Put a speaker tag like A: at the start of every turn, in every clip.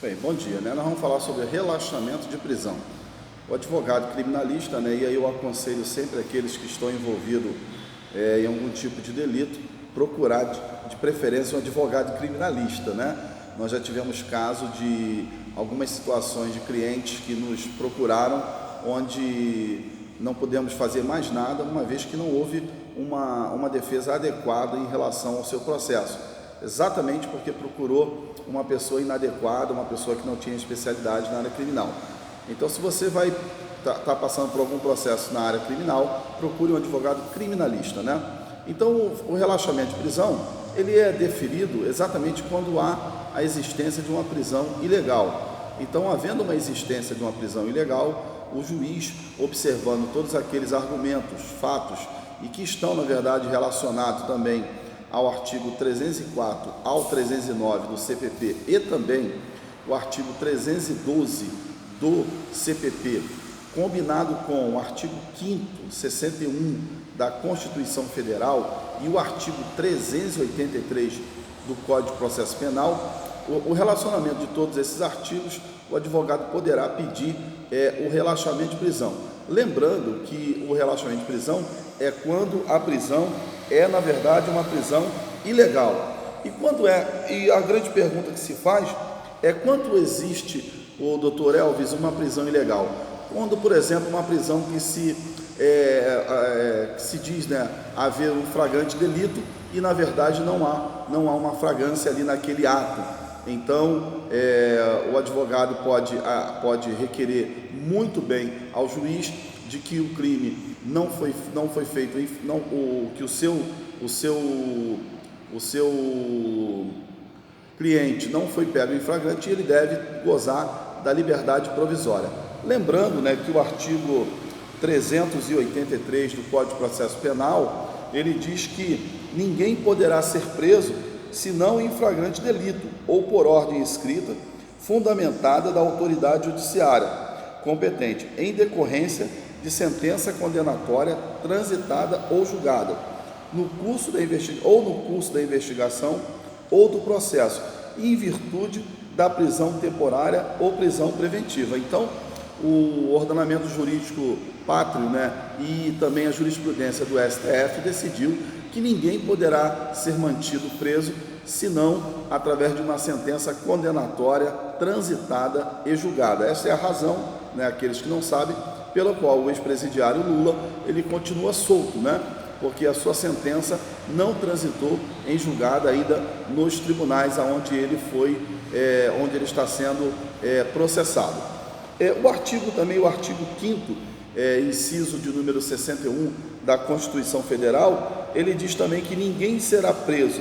A: Bem, bom dia, né? Nós vamos falar sobre relaxamento de prisão. O advogado criminalista, né? E aí eu aconselho sempre aqueles que estão envolvidos em algum tipo de delito, procurar de preferência um advogado criminalista, né? Nós já tivemos caso de algumas situações de clientes que nos procuraram onde não podemos fazer mais nada, uma vez que não houve uma defesa adequada em relação ao seu processo. Exatamente porque procurou uma pessoa inadequada, uma pessoa que não tinha especialidade na área criminal. Então, se você vai estar passando por algum processo na área criminal, procure um advogado criminalista, né? Então, o relaxamento de prisão, ele é deferido exatamente quando há a existência de uma prisão ilegal. Então, havendo uma existência de uma prisão ilegal, o juiz, observando todos aqueles argumentos, fatos, e que estão, na verdade, relacionados também ao artigo 304 ao 309 do CPP e também o artigo 312 do CPP, combinado com o artigo 5º, 61 da Constituição Federal e o artigo 383 do Código de Processo Penal, o relacionamento de todos esses artigos, o advogado poderá pedir o relaxamento de prisão. Lembrando que o relaxamento de prisão é quando a prisão é, na verdade, uma prisão ilegal. E a grande pergunta que se faz é quando existe, o doutor Elvis, uma prisão ilegal? Quando, por exemplo, uma prisão que se diz, né, haver um flagrante delito e, na verdade, não há uma flagrância ali naquele ato. Então, o advogado pode requerer muito bem ao juiz de que o crime não foi feito, que o seu cliente não foi pego em flagrante e ele deve gozar da liberdade provisória. Lembrando, né, que o artigo 383 do Código de Processo Penal, ele diz que ninguém poderá ser preso senão em flagrante delito ou por ordem escrita fundamentada da autoridade judiciária competente, em decorrência de sentença condenatória transitada ou julgada, no curso da investigação ou do processo, e em virtude da prisão temporária ou prisão preventiva. Então, o ordenamento jurídico pátrio, né, e também a jurisprudência do STF decidiu que ninguém poderá ser mantido preso senão através de uma sentença condenatória transitada e julgada. Essa é a razão, né, aqueles que não sabem, pela qual o ex-presidiário Lula ele continua solto, né, porque a sua sentença não transitou em julgada ainda nos tribunais aonde ele onde ele está sendo processado. O artigo 5º, inciso de número 61 da Constituição Federal, ele diz também que ninguém será preso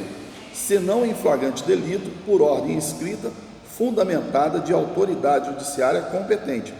A: senão em flagrante delito por ordem escrita fundamentada de autoridade judiciária competente,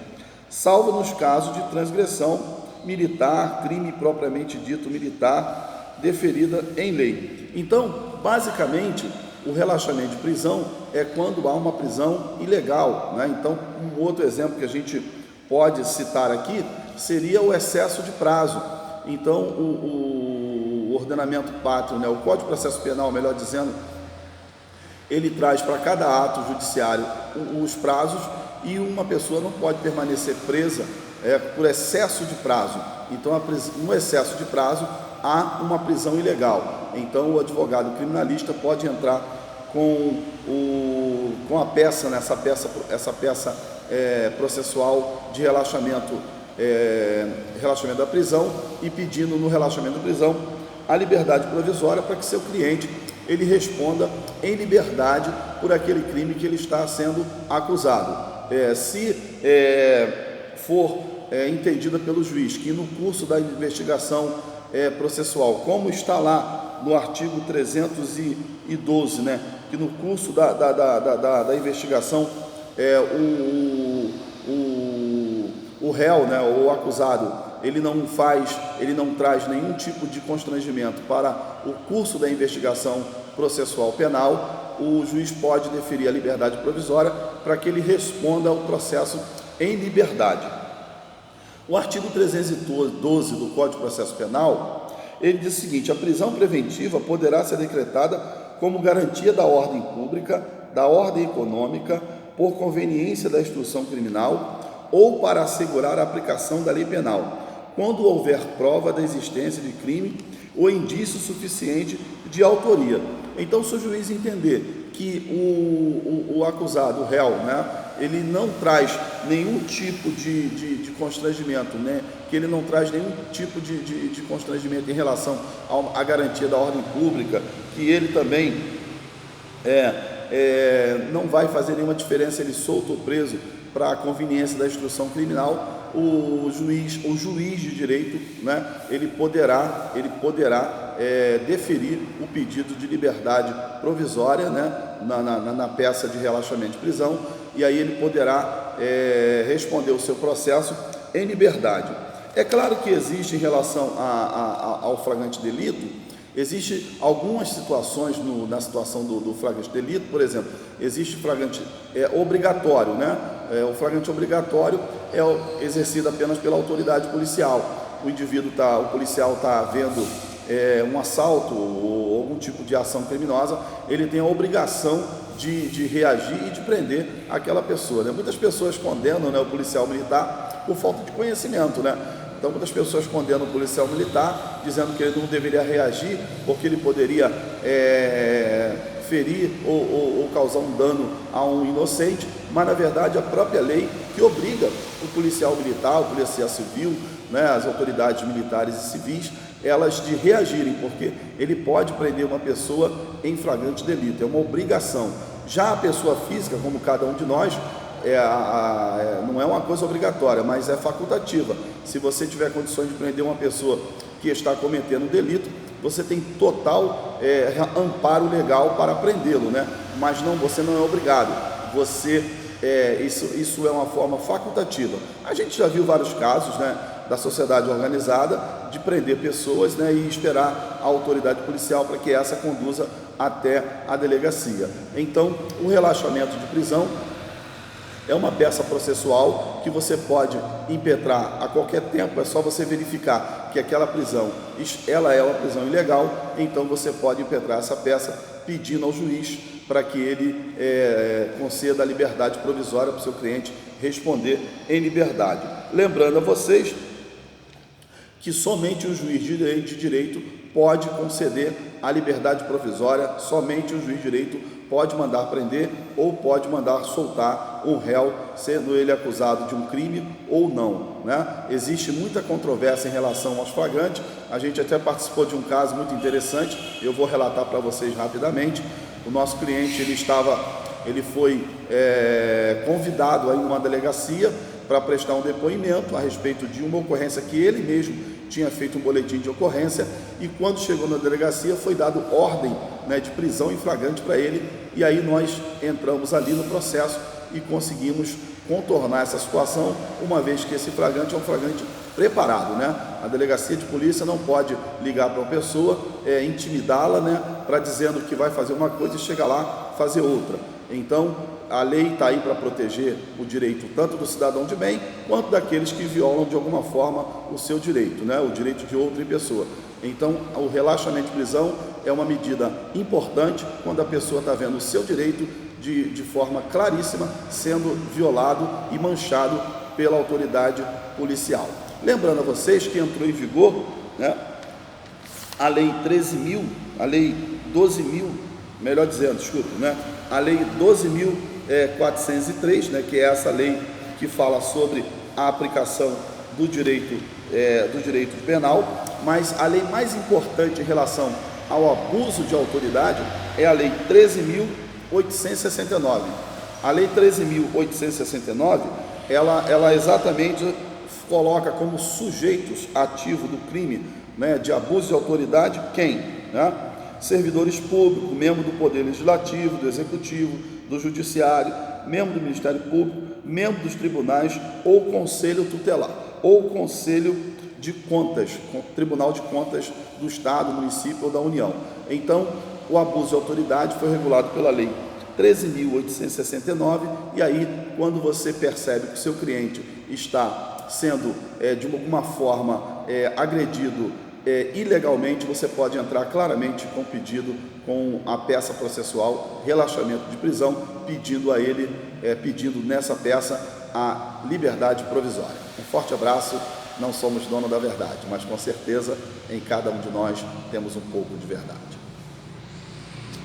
A: salvo nos casos de transgressão militar, crime propriamente dito militar, deferida em lei. Então, basicamente, o relaxamento de prisão é quando há uma prisão ilegal, né? Então, um outro exemplo que a gente pode citar aqui seria o excesso de prazo. Então, o ordenamento pátrio, né, o Código de Processo Penal, melhor dizendo, ele traz para cada ato judiciário os prazos e uma pessoa não pode permanecer presa por excesso de prazo. Então, no excesso de prazo, há uma prisão ilegal. Então, o advogado criminalista pode entrar com a peça, né, essa peça processual de relaxamento da prisão e pedindo no relaxamento da prisão a liberdade provisória para que seu cliente ele responda em liberdade por aquele crime que ele está sendo acusado. Se for entendida pelo juiz que no curso da investigação processual, como está lá no artigo 312, né, que no curso da investigação o réu, né, ou o acusado, ele não traz nenhum tipo de constrangimento para o curso da investigação processual penal, o juiz pode deferir a liberdade provisória para que ele responda ao processo em liberdade. O artigo 312 do Código de Processo Penal, ele diz o seguinte: a prisão preventiva poderá ser decretada como garantia da ordem pública, da ordem econômica, por conveniência da instrução criminal ou para assegurar a aplicação da lei penal, quando houver prova da existência de crime ou indício suficiente de autoria. Então, se o juiz entender que o acusado, o réu, né, ele não traz nenhum tipo de constrangimento, né, que ele não traz nenhum tipo de constrangimento em relação à garantia da ordem pública, que ele também não vai fazer nenhuma diferença ele solto ou preso para a conveniência da instrução criminal, o juiz de direito, né, ele poderá deferir o pedido de liberdade provisória, né, na peça de relaxamento de prisão, e aí ele poderá responder o seu processo em liberdade. É claro que existe, em relação ao flagrante delito, existem algumas situações na situação do flagrante delito. Por exemplo, existe flagrante obrigatório, né? O flagrante obrigatório é exercido apenas pela autoridade policial. O policial está vendo um assalto ou algum tipo de ação criminosa, ele tem a obrigação de reagir e de prender aquela pessoa, né? Muitas pessoas condenam, né, o policial militar por falta de conhecimento, né? Então, muitas pessoas condenam o policial militar, dizendo que ele não deveria reagir, porque ele poderia ferir ou causar um dano a um inocente, mas, na verdade, a própria lei que obriga o policial militar, o policial civil, né, as autoridades militares e civis, elas de reagirem, porque ele pode prender uma pessoa em flagrante delito, é uma obrigação. Já a pessoa física, como cada um de nós, não é uma coisa obrigatória, mas é facultativa. Se você tiver condições de prender uma pessoa que está cometendo um delito, você tem total amparo legal para prendê-lo, né? Mas você não é obrigado. Isso é uma forma facultativa. A gente já viu vários casos, né, da sociedade organizada de prender pessoas, né, e esperar a autoridade policial para que essa conduza até a delegacia. Então, o relaxamento de prisão é uma peça processual que você pode impetrar a qualquer tempo. É só você verificar que aquela prisão, ela é uma prisão ilegal, então você pode impetrar essa peça pedindo ao juiz para que ele conceda a liberdade provisória para o seu cliente responder em liberdade. Lembrando a vocês que somente o juiz de direito pode conceder a liberdade provisória, somente o juiz de direito pode mandar prender ou pode mandar soltar um réu, sendo ele acusado de um crime ou não, né? Existe muita controvérsia em relação aos flagrantes. A gente até participou de um caso muito interessante, eu vou relatar para vocês rapidamente. O nosso cliente, ele foi convidado a ir numa delegacia para prestar um depoimento a respeito de uma ocorrência que ele mesmo tinha feito um boletim de ocorrência, e quando chegou na delegacia foi dado ordem, né, de prisão em flagrante para ele, e aí nós entramos ali no processo e conseguimos contornar essa situação, uma vez que esse flagrante é um flagrante preparado, né? A delegacia de polícia não pode ligar para uma pessoa, intimidá-la, né, para dizendo que vai fazer uma coisa e chega lá fazer outra. Então, a lei está aí para proteger o direito tanto do cidadão de bem, quanto daqueles que violam de alguma forma o seu direito, né? O direito de outra pessoa. Então, o relaxamento de prisão é uma medida importante quando a pessoa está vendo o seu direito de forma claríssima sendo violado e manchado pela autoridade policial. Lembrando a vocês que entrou em vigor, né, a lei 12.403, né, que é essa lei que fala sobre a aplicação do direito penal, mas a lei mais importante em relação ao abuso de autoridade é a lei 13.869. A lei 13.869, ela exatamente coloca como sujeitos ativos do crime, né, de abuso de autoridade quem? Né? Servidores públicos, membro do Poder Legislativo, do Executivo, do Judiciário, membro do Ministério Público, membro dos tribunais ou Conselho Tutelar, ou Conselho de Contas, Tribunal de Contas do Estado, município ou da União. Então, o abuso de autoridade foi regulado pela Lei 13.869, e aí, quando você percebe que o seu cliente está sendo, de alguma forma, agredido ilegalmente, você pode entrar claramente com pedido, com a peça processual, relaxamento de prisão, pedindo a ele, pedindo nessa peça a liberdade provisória. Um forte abraço. Não somos dono da verdade, mas com certeza em cada um de nós temos um pouco de verdade.